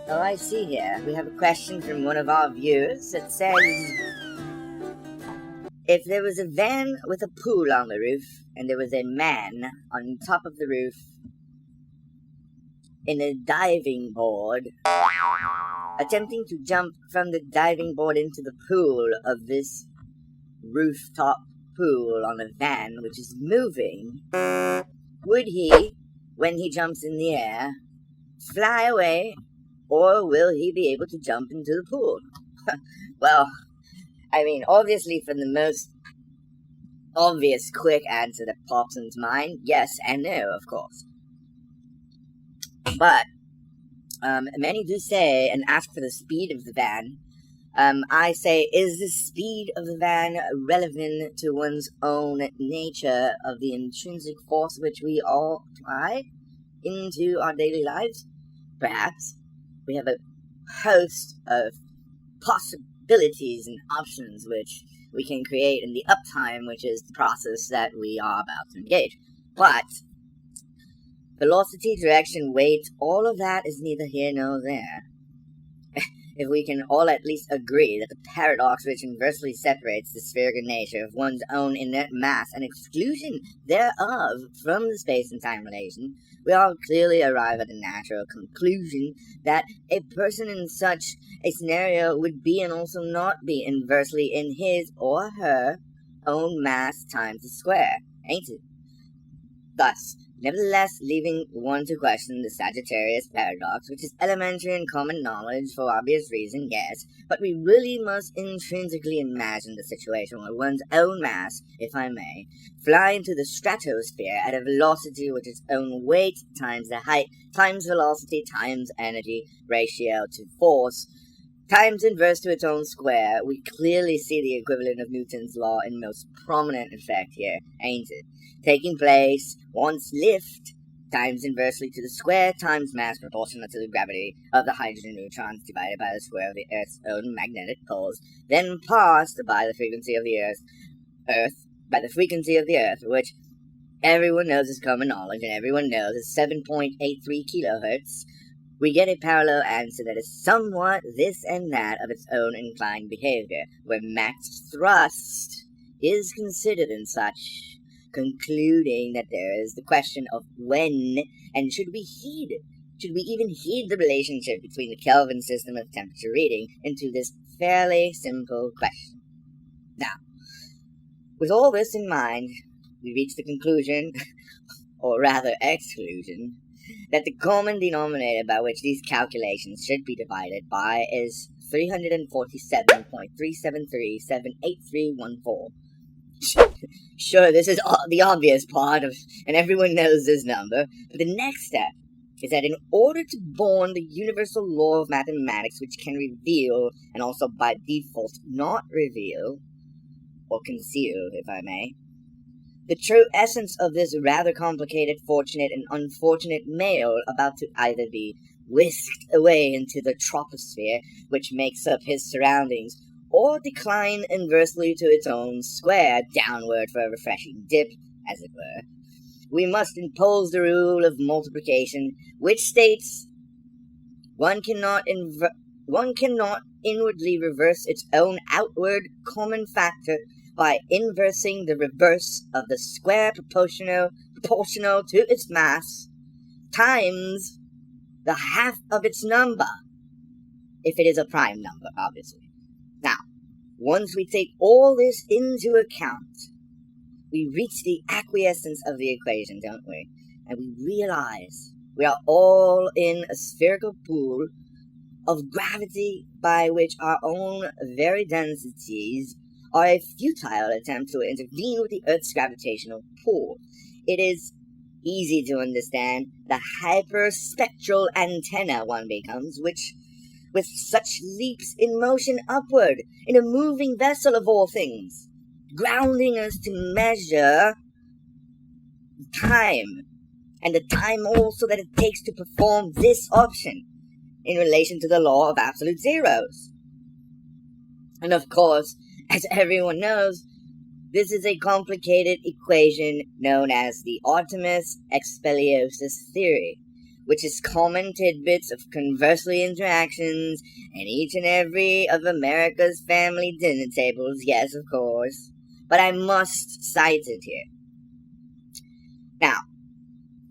Oh, I see here. We have a question from one of our viewers that says, if there was a van with a pool on the roof, and there was a man on top of the roof in a diving board, attempting to jump from the diving board into the pool of this rooftop pool on a van which is moving, would he, when he jumps in the air, fly away, or will he be able to jump into the pool? Well, I mean, obviously, for the most obvious quick answer that pops into mind, yes and no, of course. But many do say and ask for the speed of the van. I say, is the speed of the van relevant to one's own nature of the intrinsic force which we all apply into our daily lives? Perhaps. We have a host of possibilities and options which we can create in the uptime, which is the process that we are about to engage. But velocity, direction, weight, all of that is neither here nor there. If we can all at least agree that the paradox which inversely separates the spherical nature of one's own inert mass and exclusion thereof from the space and time relation, we all clearly arrive at the natural conclusion that a person in such a scenario would be and also not be inversely in his or her own mass times the square, ain't it? Thus, nevertheless, leaving one to question the Sagittarius paradox, which is elementary and common knowledge for obvious reason, yes, but we really must intrinsically imagine the situation where one's own mass, if I may, fly into the stratosphere at a velocity which is own weight times the height times velocity times energy ratio to force times inverse to its own square. We clearly see the equivalent of Newton's law in most prominent effect here, ain't it? Taking place, once lift times inversely to the square times mass proportional to the gravity of the hydrogen neutrons divided by the square of the Earth's own magnetic poles, then passed by the frequency of the Earth, which everyone knows is common knowledge and everyone knows is 7.83 kilohertz. We get a parallel answer that is somewhat this and that of its own inclined behavior, where max thrust is considered in such, concluding that there is the question of when, and should we even heed the relationship between the Kelvin system of temperature reading into this fairly simple question. Now, with all this in mind, we reach the conclusion, or rather exclusion, that the common denominator by which these calculations should be divided by is 347.373.78314. Sure, this is the obvious part of, and everyone knows this number, but the next step is that in order to born the universal law of mathematics which can reveal, and also by default not reveal, or conceal, if I may, the true essence of this rather complicated, fortunate, and unfortunate male about to either be whisked away into the troposphere, which makes up his surroundings, or decline inversely to its own square, downward for a refreshing dip, as it were, we must impose the rule of multiplication, which states one cannot inwardly reverse its own outward common factor by inversing the reverse of the square proportional to its mass times the half of its number, if it is a prime number, obviously. Now, once we take all this into account, we reach the acquiescence of the equation, don't we? And we realize we are all in a spherical pool of gravity by which our own very densities are a futile attempt to intervene with the Earth's gravitational pull. It is easy to understand the hyperspectral antenna one becomes, which, with such leaps in motion upward, in a moving vessel of all things, grounding us to measure time, and the time also that it takes to perform this option in relation to the law of absolute zeros. And of course, as everyone knows, this is a complicated equation known as the Artemis expeliosis theory, which is common tidbits of conversely interactions in each and every of America's family dinner tables, yes, of course, but I must cite it here. Now,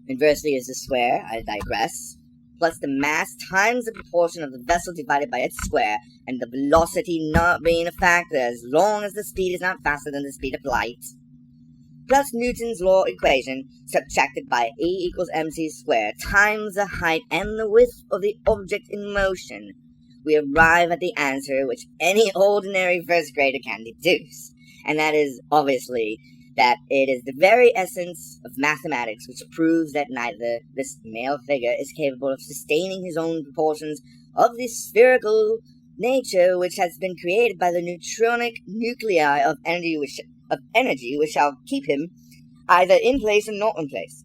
inversely is the square, I digress, plus the mass times the proportion of the vessel divided by its square, and the velocity not being a factor as long as the speed is not faster than the speed of light, plus Newton's law equation subtracted by E equals mc squared times the height and the width of the object in motion, we arrive at the answer which any ordinary first grader can deduce, and that is obviously that it is the very essence of mathematics which proves that neither this male figure is capable of sustaining his own proportions of the spherical nature which has been created by the neutronic nuclei of energy which shall keep him either in place or not in place.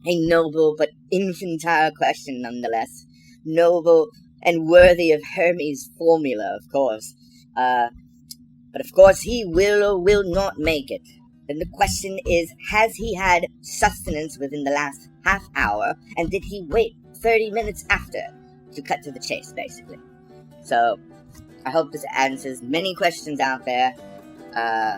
A noble but infantile question nonetheless. Noble and worthy of Hermes' formula, of course. But of course he will or will not make it. Then the question is, has he had sustenance within the last half hour, and did he wait 30 minutes after? To cut to the chase, basically. So, I hope this answers many questions out there.